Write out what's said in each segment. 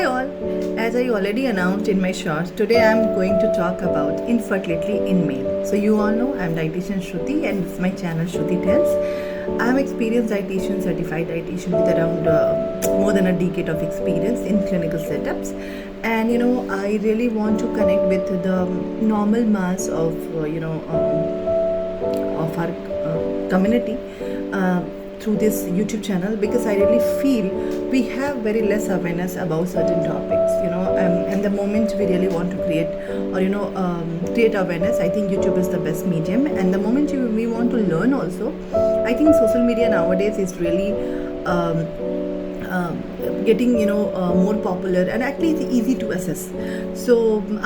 Hi all, as I already announced in my shorts, today I am going to talk about infertility in male. So you all know I am dietitian Shruti and this is my channel Shruti Tells. I am experienced dietitian, certified dietitian with around more than a decade of experience in clinical setups. And I really want to connect with the normal mass of of our community through this YouTube channel, because I really feel we have very less awareness about certain topics, and the moment we really want to create or create awareness, I think YouTube is the best medium. And the moment we want to learn also, I think social media nowadays is really getting more popular and actually it's easy to access. So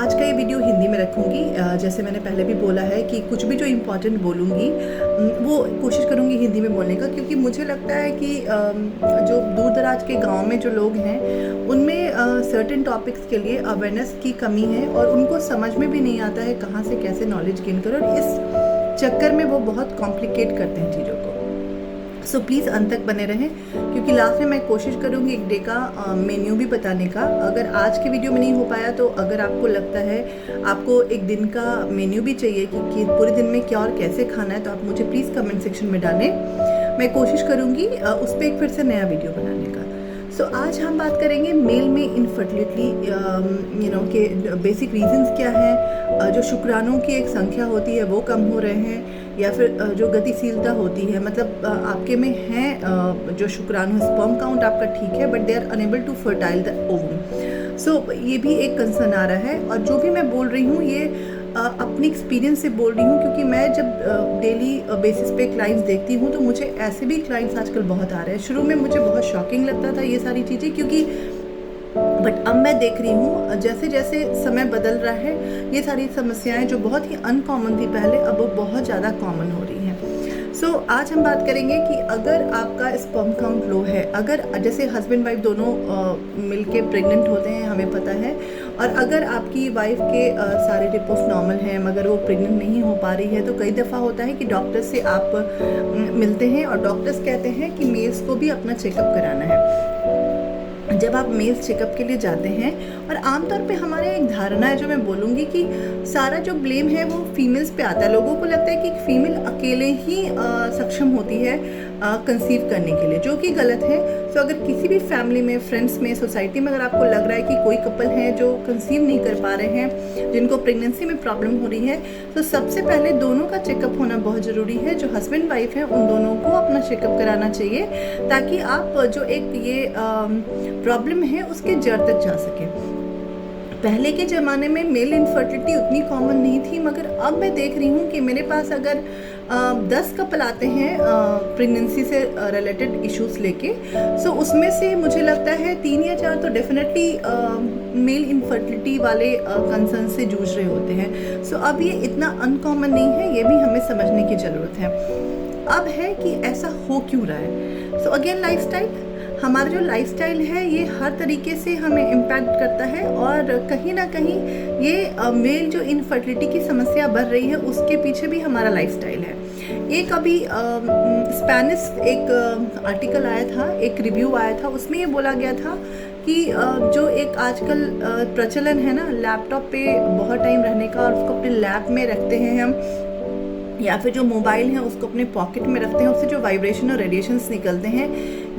आज का ये video Hindi में रखूँगी, जैसे मैंने पहले भी बोला है कि कुछ भी जो इम्पोर्टेंट बोलूँगी वो कोशिश करूँगी हिंदी में बोलने का, क्योंकि मुझे लगता है कि जो दूर दराज के गांव में जो लोग हैं उनमें सर्टेन टॉपिक्स के लिए अवेयरनेस की कमी है और उनको समझ में भी नहीं आता है कहाँ से कैसे नॉलेज गेन करो, और इस चक्कर में वो बहुत कॉम्प्लिकेट करते हैं चीज़ों को। सो प्लीज़ अंत तक बने रहें, क्योंकि लास्ट में मैं कोशिश करूँगी एक डे का मेन्यू भी बताने का। अगर आज के वीडियो में नहीं हो पाया तो अगर आपको लगता है आपको एक दिन का मेन्यू भी चाहिए कि पूरे दिन में क्या और कैसे खाना है, तो आप मुझे प्लीज़ कमेंट सेक्शन में डालें। मैं कोशिश करूँगी उस पर एक फिर से नया वीडियो बनाने का। सो आज हम बात करेंगे मेल में इनफर्टिलिटी के बेसिक रीजंस क्या हैं, जो शुक्राणुओं की एक संख्या होती है वो कम हो रहे हैं, या फिर जो गतिशीलता होती है, मतलब आपके में है जो शुक्राणु स्पर्म काउंट आपका ठीक है but they are unable to fertile the ovum. So ये भी एक कंसर्न आ रहा है। और जो भी मैं बोल रही हूँ ये अपनी एक्सपीरियंस से बोल रही हूँ, क्योंकि मैं जब डेली बेसिस पे क्लाइंट्स देखती हूँ तो मुझे ऐसे भी क्लाइंट्स आजकल बहुत आ रहे हैं। शुरू में मुझे बहुत शॉकिंग लगता था ये सारी चीज़ें, क्योंकि बट अब मैं देख रही हूँ जैसे जैसे समय बदल रहा है ये सारी समस्याएं जो बहुत ही अनकॉमन थी पहले, अब वो बहुत ज़्यादा कॉमन हो रही हैं। सो आज हम बात करेंगे कि अगर आपका स्पर्म काउंट लो है, अगर जैसे हस्बैंड वाइफ दोनों मिलके प्रेग्नेंट होते हैं हमें पता है, और अगर आपकी वाइफ के सारे रिपोर्ट्स नॉर्मल हैं मगर वो प्रेग्नेंट नहीं हो पा रही है, तो कई दफ़ा होता है कि डॉक्टर से आप मिलते हैं और डॉक्टर्स कहते हैं कि मेल्स को भी अपना चेकअप कराना है। जब आप मेल्स चेकअप के लिए जाते हैं, और आमतौर पे हमारे एक धारणा है जो मैं बोलूँगी कि सारा जो ब्लेम है वो फीमेल्स पे आता है। लोगों को लगता है कि फीमेल अकेले ही सक्षम होती है कंसीव करने के लिए, जो कि गलत है। तो अगर किसी भी फैमिली में, फ्रेंड्स में, सोसाइटी में अगर आपको लग रहा है कि कोई कपल है जो कंसीव नहीं कर पा रहे हैं, जिनको प्रेगनेंसी में प्रॉब्लम हो रही है, तो सबसे पहले दोनों का चेकअप होना बहुत ज़रूरी है। जो हस्बैंड वाइफ है उन दोनों को अपना चेकअप कराना चाहिए, ताकि आप जो एक ये प्रॉब्लम है उसके जड़ तक जा सके। पहले के ज़माने में मेल इनफर्टिलिटी उतनी कॉमन नहीं थी, मगर अब मैं देख रही हूँ कि मेरे पास अगर 10 कपल आते हैं प्रेगनेंसी से रिलेटेड इश्यूज़ लेके, सो उसमें से मुझे लगता है 3 या 4 तो डेफिनेटली मेल इनफर्टिलिटी वाले कंसर्न से जूझ रहे होते हैं। सो अब ये इतना अनकॉमन नहीं है, ये भी हमें समझने की ज़रूरत है। अब है कि ऐसा हो क्यों रहा है। सो अगेन लाइफस्टाइल, हमारा जो लाइफस्टाइल है ये हर तरीके से हमें इम्पैक्ट करता है, और कहीं ना कहीं ये मेल जो इनफर्टिलिटी की समस्या बढ़ रही है उसके पीछे भी हमारा लाइफस्टाइल है। एक अभी स्पेनिश एक आर्टिकल आया था, एक रिव्यू आया था, उसमें ये बोला गया था कि जो एक आजकल प्रचलन है ना लैपटॉप पे बहुत टाइम रहने का, और उसको अपने लैब में रखते हैं हम, या फिर जो मोबाइल है उसको अपने पॉकेट में रखते हैं, उससे जो वाइब्रेशन और रेडिएशंस निकलते हैं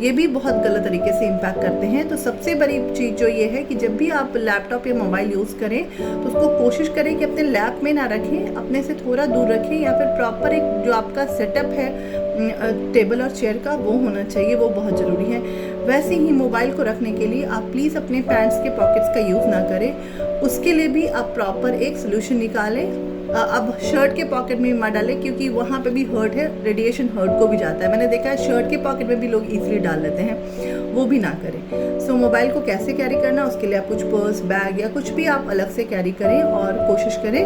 ये भी बहुत गलत तरीके से इम्पैक्ट करते हैं। तो सबसे बड़ी चीज़ जो ये है कि जब भी आप लैपटॉप या मोबाइल यूज़ करें तो उसको कोशिश करें कि अपने लैप में ना रखें, अपने से थोड़ा दूर रखें, या फिर प्रॉपर एक जो आपका सेटअप है टेबल और चेयर का वो होना चाहिए, वो बहुत ज़रूरी है। वैसे ही मोबाइल को रखने के लिए आप प्लीज़ अपने पैंट्स के पॉकेट्स का यूज़ ना करें, उसके लिए भी आप प्रॉपर एक सोल्यूशन निकालें। अब शर्ट के पॉकेट में मत डालें, क्योंकि वहाँ पे भी हर्ट है, रेडिएशन हर्ट को भी जाता है। मैंने देखा है शर्ट के पॉकेट में भी लोग इजीली डाल लेते हैं, वो भी ना करें। सो मोबाइल को कैसे कैरी करना, उसके लिए आप कुछ पर्स, बैग या कुछ भी आप अलग से कैरी करें, और कोशिश करें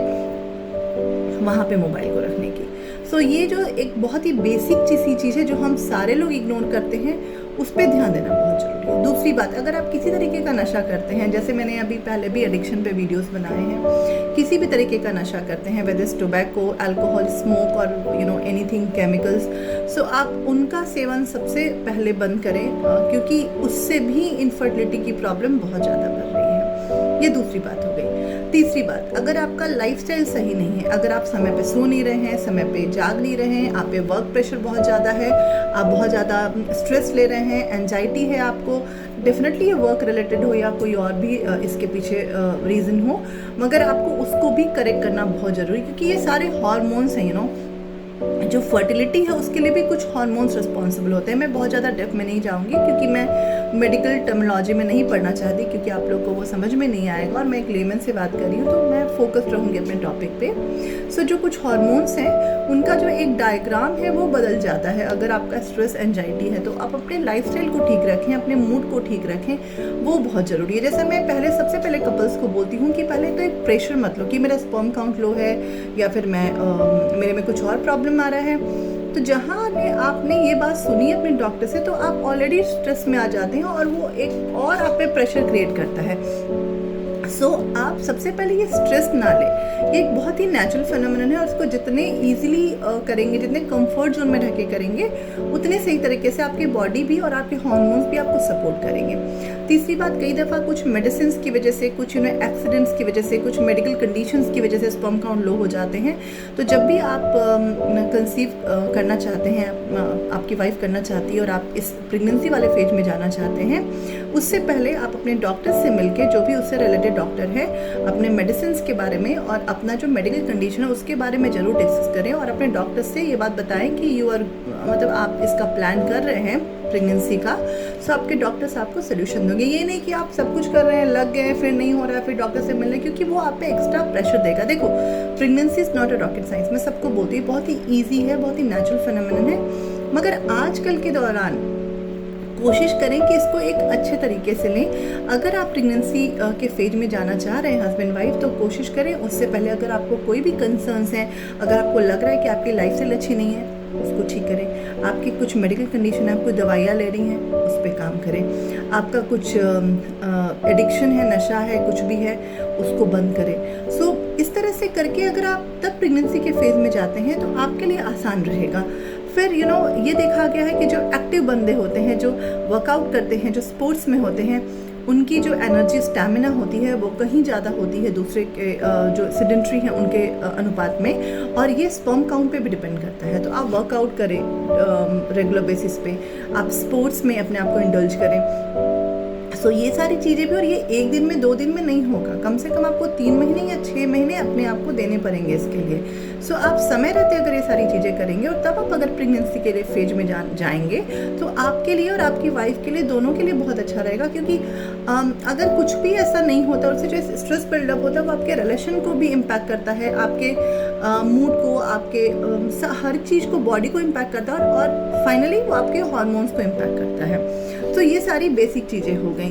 वहाँ पे मोबाइल को रखने की। सो ये जो एक बहुत ही बेसिक सी चीज़ है जो हम सारे लोग इग्नोर करते हैं, उस पर ध्यान देना बहुत ज़रूरी है। दूसरी बात, अगर आप किसी तरीके का नशा करते हैं, जैसे मैंने अभी पहले भी एडिक्शन पे वीडियोस बनाए हैं, किसी भी तरीके का नशा करते हैं, whether is tobacco, alcohol, smoke और एनीथिंग केमिकल्स, सो आप उनका सेवन सबसे पहले बंद करें, क्योंकि उससे भी इनफर्टिलिटी की प्रॉब्लम बहुत ज़्यादा बढ़ रही है। ये दूसरी बात हो गई। तीसरी बात, अगर आपका लाइफस्टाइल सही नहीं है, अगर आप समय पे सो नहीं रहे हैं, समय पे जाग नहीं रहे हैं, आप पे वर्क प्रेशर बहुत ज़्यादा है, आप बहुत ज़्यादा स्ट्रेस ले रहे हैं, एंजाइटी है आपको, डेफिनेटली ये वर्क रिलेटेड हो या कोई और भी इसके पीछे रीज़न हो, मगर आपको उसको भी करेक्ट करना बहुत ज़रूरी, क्योंकि ये सारे हार्मोन्स हैं। जो फर्टिलिटी है उसके लिए भी कुछ हार्मोन्स रिस्पॉन्सिबल होते हैं। मैं बहुत ज़्यादा डेप्थ में नहीं जाऊंगी, क्योंकि मैं मेडिकल टर्मिनोलॉजी में नहीं पढ़ना चाहती, क्योंकि आप लोग को वो समझ में नहीं आएगा, और मैं एक लेमन से बात कर रही हूँ, तो मैं फोकस्ड रहूँगी अपने टॉपिक पे। सो जो कुछ हार्मोन्स हैं उनका जो एक डायग्राम है वो बदल जाता है। अगर आपका स्ट्रेस एंजाइटी है तो आप अपने लाइफस्टाइल को ठीक रखें, अपने मूड को ठीक रखें, वो बहुत ज़रूरी है। जैसे मैं सबसे पहले कपल्स को बोलती हूँ कि पहले तो एक प्रेशर मत लो कि मेरा स्पर्म काउंट लो है, या फिर मेरे में कुछ और प्रॉब्लम आ रहा है। तो जहाँ आपने ये बात सुनी अपने डॉक्टर से, तो आप ऑलरेडी स्ट्रेस में आ जाते हैं, और वो एक और आप पे प्रेशर क्रिएट करता है। सो आप सबसे पहले ये स्ट्रेस ना लें। ये एक बहुत ही नेचुरल फिनोमेनन है, और उसको जितने इजीली करेंगे, जितने कंफर्ट जोन में रह के करेंगे, उतने सही तरीके से आपकी बॉडी भी और आपके हार्मोन्स भी आपको सपोर्ट करेंगे। तीसरी बात, कई दफ़ा कुछ मेडिसिन की वजह से, कुछ एक्सीडेंट्स की वजह से, कुछ मेडिकल कंडीशंस की वजह से स्पर्म काउंट लो हो जाते हैं। तो जब भी आप कंसीव करना चाहते हैं, आपकी वाइफ करना चाहती है, और आप इस प्रेगनेंसी वाले फेज में जाना चाहते हैं, उससे पहले आप अपने डॉक्टर से मिलके, जो भी उससे रिलेटेड डॉक्टर है, अपने मेडिसिन के बारे में और अपना जो मेडिकल कंडीशन है उसके बारे में ज़रूर डिस्कस करें, और अपने डॉक्टर से ये बात बताएं कि मतलब आप इसका प्लान कर रहे हैं प्रेगनेंसी का। सो आपके डॉक्टर्स आपको सोल्यूशन देंगे। ये नहीं कि आप सब कुछ कर रहे हैं, लग गए, फिर नहीं हो रहा है, फिर डॉक्टर से मिल रहे, क्योंकि वो आप पे एक्स्ट्रा प्रेशर देगा। देखो, pregnancy is not a rocket science, मैं सबको बोलती हूँ, बहुत ही ईजी है, बहुत ही नेचुरल फिनोमेनन है, मगर आजकल के दौरान कोशिश करें कि इसको एक अच्छे तरीके से लें। अगर आप प्रेगनेंसी के फेज में जाना चाह रहे हैं हस्बैंड वाइफ, तो कोशिश करें उससे पहले, अगर आपको कोई भी कंसर्न्स हैं, अगर आपको लग रहा है कि आपकी लाइफस्टाइल अच्छी नहीं है, उसको ठीक करें। आपकी कुछ मेडिकल कंडीशन है, आप कोई दवाइयाँ ले रही हैं, उस पर काम करें। आपका कुछ एडिक्शन है, नशा है, कुछ भी है, उसको बंद करें। सो इस तरह से करके अगर आप तब प्रेगनेंसी के फेज में जाते हैं, तो आपके लिए आसान रहेगा। फिर ये देखा गया है कि जो एक्टिव बंदे होते हैं, जो वर्कआउट करते हैं, जो स्पोर्ट्स में होते हैं, उनकी जो एनर्जी, स्टैमिना होती है, वो कहीं ज़्यादा होती है दूसरे के जो सेडेंट्री हैं उनके अनुपात में, और ये स्पर्म काउंट पे भी डिपेंड करता है। तो आप वर्कआउट करें रेगुलर बेसिस पे, आप स्पोर्ट्स में अपने आप को इंडल्ज करें। सो ये सारी चीज़ें भी, और ये एक दिन में 2 दिन में नहीं होगा, कम से कम आपको 3 महीने या 6 महीने अपने आप को देने पड़ेंगे इसके लिए। सो आप समय रहते अगर ये सारी चीज़ें करेंगे, और तब आप अगर प्रेगनेंसी के लिए फेज में जाएंगे, तो आपके लिए और आपकी वाइफ के लिए, दोनों के लिए बहुत अच्छा रहेगा। क्योंकि अगर कुछ भी ऐसा नहीं होता, उससे जो स्ट्रेस बिल्डअप होता है, वो आपके रिलेशन को भी इम्पैक्ट करता है, आपके मूड को, आपके हर चीज़ को, बॉडी को इम्पैक्ट करता है, और फाइनली वो आपके हार्मोन्स को इम्पैक्ट करता है। तो ये सारी बेसिक चीज़ें हो गई।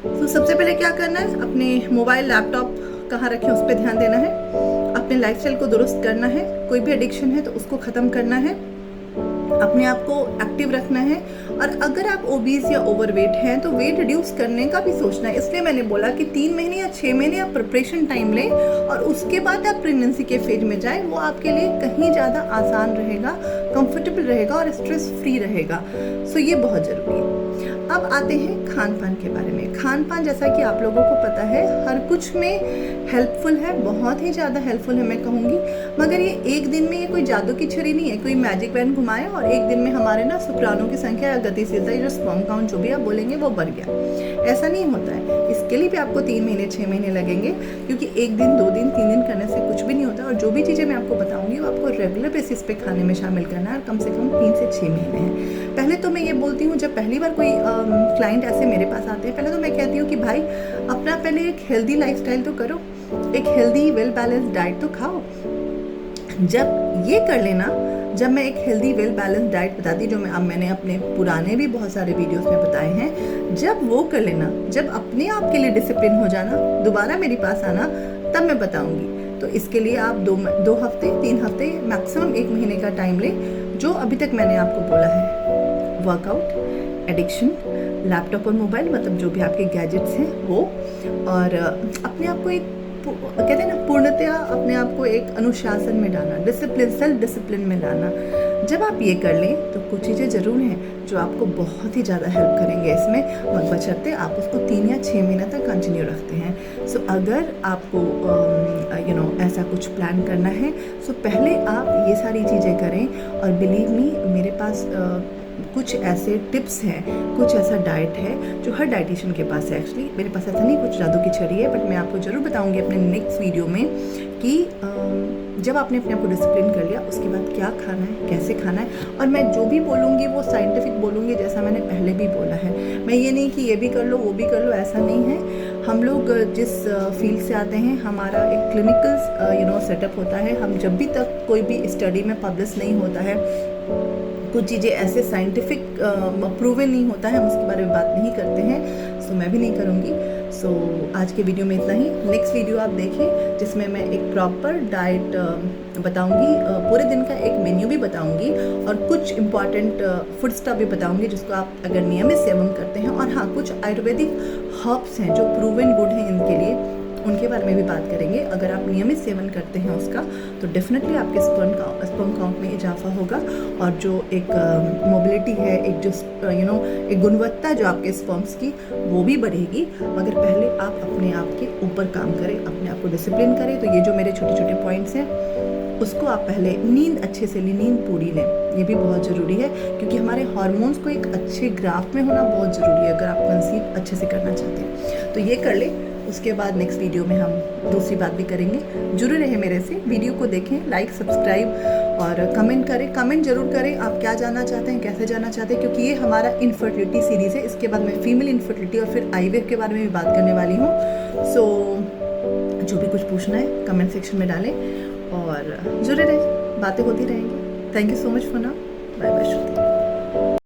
तो सबसे पहले क्या करना है, अपने मोबाइल, लैपटॉप कहाँ रखें उस पर ध्यान देना है, अपने लाइफस्टाइल को दुरुस्त करना है, कोई भी एडिक्शन है तो उसको ख़त्म करना है, अपने आप को एक्टिव रखना है, और अगर आप ओबीज या ओवरवेट हैं तो वेट रिड्यूस करने का भी सोचना है। इसलिए मैंने बोला कि 3 महीने या 6 महीने आप प्रिपरेशन टाइम लें, और उसके बाद आप प्रेगनेंसी के फेज में जाएं। वो आपके लिए कहीं ज़्यादा आसान रहेगा, कंफर्टेबल रहेगा, और स्ट्रेस फ्री रहेगा। सो ये बहुत ज़रूरी है। अब आते हैं खान पान के बारे में। खान पान, जैसा कि आप लोगों को पता है, हर कुछ में हेल्पफुल है, बहुत ही ज़्यादा हेल्पफुल है मैं कहूँगी। मगर ये एक दिन में ये कोई जादू की छड़ी नहीं है, कोई मैजिक बैंड घुमाए और एक दिन में हमारे ना शुक्राणु की संख्या या गतिशीलता, जो स्पर्म काउंट जो भी आप बोलेंगे, वो बढ़ गया। ऐसा नहीं होता है। इसके लिए भी आपको 3 महीने 6 महीने लगेंगे, क्योंकि 1 दिन 2 दिन 3 दिन करने से कुछ भी नहीं होता। और जो भी चीज़ें मैं आपको बताऊँगी वो आपको रेगुलर बेसिस पे खाने में शामिल करना है, और कम से कम 3 से 6 महीने हैं। पहले तो मैं ये बोलती हूँ, जब पहली बार कोई क्लाइंट ऐसे मेरे पास आते हैं, पहले तो मैं कहती हूँ कि भाई अपना पहले एक हेल्दी लाइफस्टाइल तो करो, एक हेल्दी वेल बैलेंस डाइट तो खाओ। जब ये कर लेना, जब मैं एक हेल्दी वेल बैलेंस डाइट बताती, जो मैंने अपने पुराने भी बहुत सारे वीडियोस में बताए हैं, जब वो कर लेना, जब अपने आप के लिए डिसिप्लिन हो जाना, दोबारा मेरे पास आना, तब मैं बताऊंगी। तो इसके लिए आप 2 हफ्ते 3 हफ्ते मैक्सिमम 1 महीने का टाइम लें, जो अभी तक मैंने आपको बोला है। वर्कआउट, एडिक्शन, लैपटॉप और मोबाइल मतलब जो भी आपके गैजेट्स हैं वो, और अपने आप को एक कहते हैं ना पूर्णतया अपने आप को एक अनुशासन में डालना, डिसिप्लिन, सेल्फ डिसिप्लिन में लाना। जब आप ये कर लें तो कुछ चीज़ें ज़रूर हैं जो आपको बहुत ही ज़्यादा हेल्प करेंगे इसमें, मगर बशर्ते आप उसको 3 या 6 महीने तक कंटिन्यू रखते हैं। सो अगर आपको ऐसा कुछ प्लान करना है, सो पहले आप ये सारी चीज़ें करें। और बिलीव मी, मेरे पास कुछ ऐसे टिप्स हैं, कुछ ऐसा डाइट है जो हर डाइटिशियन के पास है। एक्चुअली मेरे पास ऐसा नहीं कुछ जादू की छड़ी है, बट मैं आपको ज़रूर बताऊंगी अपने नेक्स्ट वीडियो में कि जब आपने अपने आप को डिसिप्लिन कर लिया उसके बाद क्या खाना है, कैसे खाना है। और मैं जो भी बोलूँगी वो साइंटिफिक बोलूँगी, जैसा मैंने पहले भी बोला है। मैं ये नहीं कि ये भी कर लो वो भी कर लो, ऐसा नहीं है। हम लोग जिस फील्ड से आते हैं, हमारा एक क्लिनिकल सेटअप होता है। हम जब भी तक कोई भी स्टडी में पब्लिश नहीं होता है, कुछ चीज़ें ऐसे साइंटिफिक प्रूवन नहीं होता है, हम उसके बारे में बात नहीं करते हैं। सो मैं भी नहीं करूँगी। सो आज के वीडियो में इतना ही। नेक्स्ट वीडियो आप देखें जिसमें मैं एक प्रॉपर डाइट बताऊंगी, पूरे दिन का एक मेन्यू भी बताऊंगी और कुछ इंपॉर्टेंट फूड स्टफ भी बताऊंगी जिसको आप अगर नियमित सेवन करते हैं। और हाँ, कुछ आयुर्वेदिक हर्ब्स हैं जो प्रूवन गुड हैं इनके लिए, उनके बारे में भी बात करेंगे। अगर आप नियमित सेवन करते हैं उसका तो डेफिनेटली आपके स्पर्म काउंट में इजाफा होगा, और जो एक मोबिलिटी है, एक जो एक गुणवत्ता जो आपके स्पर्म्स की वो भी बढ़ेगी। मगर पहले आप अपने आप के ऊपर काम करें, अपने आप को डिसिप्लिन करें। तो ये जो मेरे छोटे छोटे पॉइंट्स हैं उसको आप पहले नींद अच्छे से लें, नींद पूरी लें, ये भी बहुत ज़रूरी है, क्योंकि हमारे हार्मोन्स को एक अच्छे ग्राफ में होना बहुत ज़रूरी है अगर आप कंसीव अच्छे से करना चाहते हैं। तो ये कर ले, उसके बाद नेक्स्ट वीडियो में हम दूसरी बात भी करेंगे। जुड़े रहे मेरे से, वीडियो को देखें, लाइक सब्सक्राइब और कमेंट करें। कमेंट जरूर करें आप क्या जानना चाहते हैं, कैसे जानना चाहते हैं, क्योंकि ये हमारा इनफर्टिलिटी सीरीज़ है। इसके बाद मैं फीमेल इनफर्टिलिटी और फिर आईवीएफ के बारे में भी बात करने वाली हूँ। सो जो भी कुछ पूछना है कमेंट सेक्शन में डालें और जुड़े रहें, बातें होती रहेंगी। Thank you so much for now, bye bye.